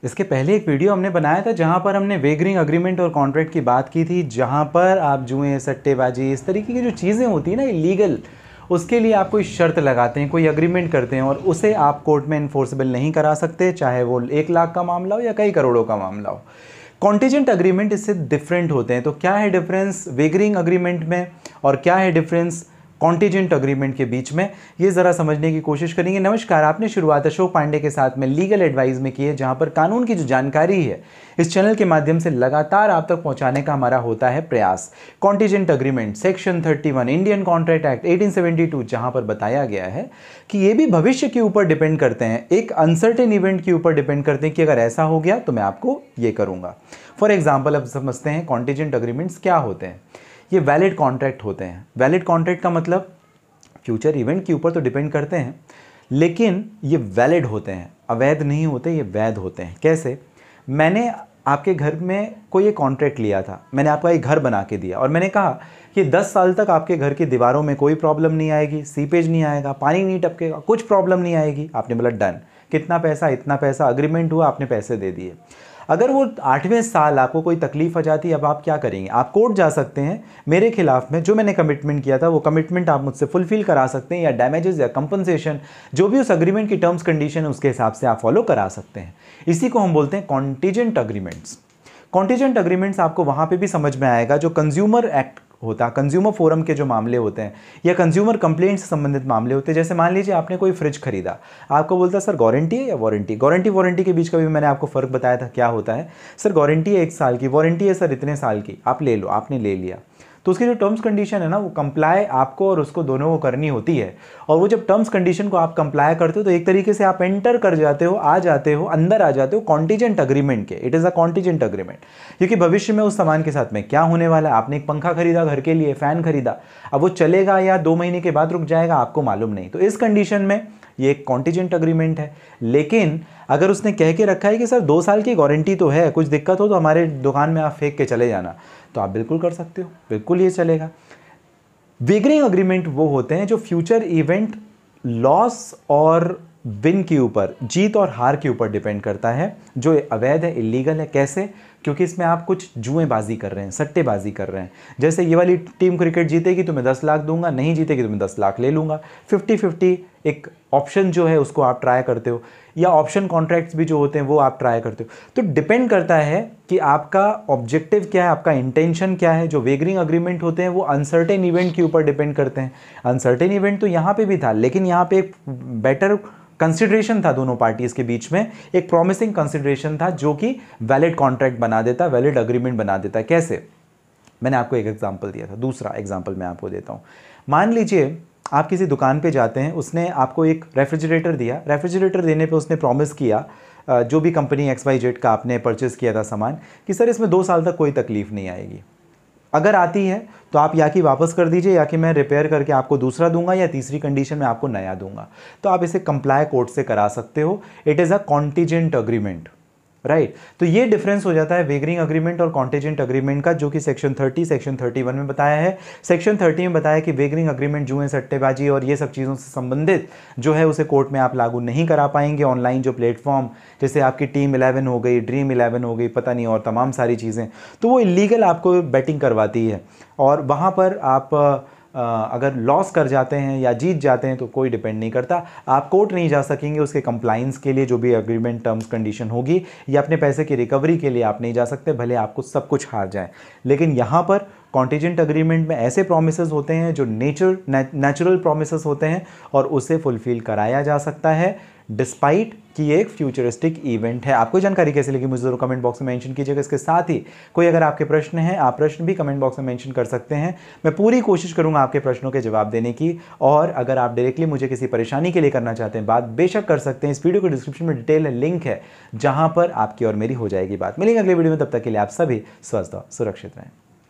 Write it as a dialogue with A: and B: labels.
A: इसके पहले एक वीडियो हमने बनाया था जहां पर हमने वेगरिंग अग्रीमेंट और कॉन्ट्रैक्ट की बात की थी, जहां पर आप जुए, सट्टेबाजी, इस तरीके की जो चीज़ें होती हैं ना इलीगल, उसके लिए आप कोई शर्त लगाते हैं, कोई अग्रीमेंट करते हैं और उसे आप कोर्ट में इन्फोर्सेबल नहीं करा सकते, चाहे वो 1 लाख का मामला हो या कई करोड़ों का मामला हो। कॉन्टीजेंट अग्रीमेंट इससे डिफरेंट होते हैं। तो क्या है डिफरेंस वेगरिंग अग्रीमेंट में और क्या है डिफरेंस कॉन्टीजेंट अग्रीमेंट के बीच में, ये ज़रा समझने की कोशिश करेंगे। नमस्कार, आपने शुरुआत अशोक पांडे के साथ में लीगल एडवाइस में की है, जहां पर कानून की जो जानकारी है इस चैनल के माध्यम से लगातार आप तक पहुंचाने का हमारा होता है प्रयास। Contingent agreement section 31 Indian contract act 1872, जहां पर बताया गया है कि ये भी भविष्य के ऊपर डिपेंड करते हैं, एक अनसर्टेन इवेंट के ऊपर डिपेंड करते हैं कि अगर ऐसा हो गया तो मैं आपको ये करूंगा। फॉर एग्जाम्पल अब समझते हैं कॉन्टीजेंट अग्रीमेंट्स क्या होते हैं। ये वैलिड कॉन्ट्रैक्ट होते हैं। वैलिड कॉन्ट्रैक्ट का मतलब फ्यूचर इवेंट के ऊपर तो डिपेंड करते हैं, लेकिन ये वैलिड होते हैं, अवैध नहीं होते, ये वैध होते हैं। कैसे? मैंने आपके घर में कोई एक कॉन्ट्रैक्ट लिया था, मैंने आपका एक घर बना के दिया और मैंने कहा कि 10 साल तक आपके घर की दीवारों में कोई प्रॉब्लम नहीं आएगी, सीपेज नहीं आएगा, पानी नहीं टपकेगा, कुछ प्रॉब्लम नहीं आएगी। आपने बोला डन। कितना पैसा? इतना पैसा। अग्रीमेंट हुआ, आपने पैसे दे दिए। अगर वो 8वें साल आपको कोई तकलीफ आ जाती है, अब आप क्या करेंगे? आप कोर्ट जा सकते हैं मेरे खिलाफ में, जो मैंने कमिटमेंट किया था वो कमिटमेंट आप मुझसे फुलफिल करा सकते हैं, या डैमेजेस या कंपनसेशन जो भी उस अग्रीमेंट की टर्म्स कंडीशन है उसके हिसाब से आप फॉलो करा सकते हैं। इसी को हम बोलते हैं कॉन्टीजेंट अग्रीमेंट्स। कॉन्टीजेंट अग्रीमेंट्स आपको वहाँ पे भी समझ में आएगा जो कंज्यूमर एक्ट होता है, कंज्यूमर फोरम के जो मामले होते हैं या कंज्यूमर कंप्लेंट से संबंधित मामले होते हैं। जैसे मान लीजिए आपने कोई फ्रिज खरीदा, आपको बोलता है सर गारंटी है या वारंटी। गारंटी के बीच का भी मैंने आपको फ़र्क बताया था क्या होता है। सर गारंटी है 1 साल की, वारंटी है सर इतने साल की, आप ले लो। आपने ले लिया तो उसकी जो टर्म्स कंडीशन है ना, वो कंप्लाई आपको और उसको दोनों को करनी होती है। और वो जब टर्म्स कंडीशन को आप कंप्लाई करते हो तो एक तरीके से आप एंटर कर जाते हो, आ जाते हो, अंदर आ जाते हो कॉन्टीजेंट अग्रीमेंट के। It is a contingent agreement, क्योंकि भविष्य में उस सामान के साथ में क्या होने वाला है। आपने एक पंखा खरीदा घर के लिए, फ़ैन खरीदा, अब वो चलेगा या 2 महीने के बाद रुक जाएगा आपको मालूम नहीं। तो इस कंडीशन में ये एक कॉन्टीजेंट अग्रीमेंट है। लेकिन अगर उसने कह के रखा है कि सर 2 साल की गारंटी तो है, कुछ दिक्कत हो तो हमारे दुकान में आप फेंक के चले जाना, तो आप बिल्कुल कर सकते हो, बिल्कुल ये चलेगा। वेगरिंग अग्रीमेंट वो होते हैं जो फ्यूचर इवेंट लॉस और विन के ऊपर, जीत और हार के ऊपर डिपेंड करता है, जो अवैध है, इलीगल है। कैसे? क्योंकि इसमें आप कुछ जुएबाजी कर रहे हैं, सट्टेबाजी कर रहे हैं। जैसे ये वाली टीम क्रिकेट जीतेगी तो मैं 10 लाख दूंगा, नहीं जीतेगी तो मैं 10 लाख ले लूँगा। 50-50 एक ऑप्शन जो है उसको आप ट्राई करते हो, या ऑप्शन कॉन्ट्रैक्ट्स भी जो होते हैं वो आप ट्राई करते हो। तो डिपेंड करता है कि आपका ऑब्जेक्टिव क्या है, आपका इंटेंशन क्या है। जो वेगरिंग अग्रीमेंट होते हैं वो अनसर्टेन इवेंट के ऊपर डिपेंड करते हैं। अनसर्टेन इवेंट तो यहाँ पे भी था, लेकिन यहाँ पे एक बेटर कंसिडरेशन था दोनों पार्टीज के बीच में, एक प्रॉमिसिंग कंसिडरेशन था जो कि वैलिड कॉन्ट्रैक्ट बना देता, वैलिड अग्रीमेंट बना देता। कैसे? मैंने आपको एक एग्जांपल दिया था, दूसरा एग्जांपल मैं आपको देता हूँ। मान लीजिए आप किसी दुकान पे जाते हैं, उसने आपको एक रेफ्रिजरेटर दिया। रेफ्रिजरेटर देने पे उसने प्रॉमिस किया, जो भी कंपनी XYZ का आपने परचेज़ किया था सामान, कि सर इसमें 2 साल तक कोई तकलीफ़ नहीं आएगी। अगर आती है तो आप या कि वापस कर दीजिए, या कि मैं रिपेयर करके आपको दूसरा दूंगा, या तीसरी कंडीशन में आपको नया दूंगा। तो आप इसे कंप्लाई कोर्ट से करा सकते हो। It is a contingent agreement, right. तो ये डिफरेंस हो जाता है वेगरिंग अग्रीमेंट और कॉन्टीजेंट अग्रीमेंट का, जो कि सेक्शन 30 सेक्शन 31 में बताया है। सेक्शन 30 में बताया कि वेगरिंग अग्रीमेंट जुए, सट्टेबाजी और ये सब चीज़ों से संबंधित जो है उसे कोर्ट में आप लागू नहीं करा पाएंगे। ऑनलाइन जो प्लेटफॉर्म, जैसे आपकी टीम 11 हो गई, ड्रीम 11 हो गई, पता नहीं और तमाम सारी चीज़ें, तो वो इलीगल आपको बैटिंग करवाती है। और वहाँ पर आप अगर लॉस कर जाते हैं या जीत जाते हैं तो कोई डिपेंड नहीं करता, आप कोर्ट नहीं जा सकेंगे उसके कंप्लाइंस के लिए, जो भी एग्रीमेंट टर्म्स कंडीशन होगी, या अपने पैसे की रिकवरी के लिए आप नहीं जा सकते, भले आपको सब कुछ हार जाए। लेकिन यहाँ पर कॉन्टीजेंट अग्रीमेंट में ऐसे प्रोमिसेस होते हैं जो नेचुरल प्रोमिसेस होते हैं और उसे फुलफिल कराया जा सकता है, डिस्पाइट कि ये एक फ्यूचरिस्टिक इवेंट है। आपको जानकारी कैसे लगी मुझे जरूर कमेंट बॉक्स में मेंशन कीजिएगा। इसके साथ ही कोई अगर आपके प्रश्न हैं, आप प्रश्न भी कमेंट बॉक्स में मेंशन कर सकते हैं। मैं पूरी कोशिश करूंगा आपके प्रश्नों के जवाब देने की। और अगर आप डायरेक्टली मुझे किसी परेशानी के लिए करना चाहते हैं बात, बेशक कर सकते हैं। इस वीडियो के डिस्क्रिप्शन में डिटेल लिंक है जहां पर आपकी और मेरी हो जाएगी बात। मिलेंगे अगले वीडियो में, तब तक के लिए आप सभी स्वस्थ और सुरक्षित रहें।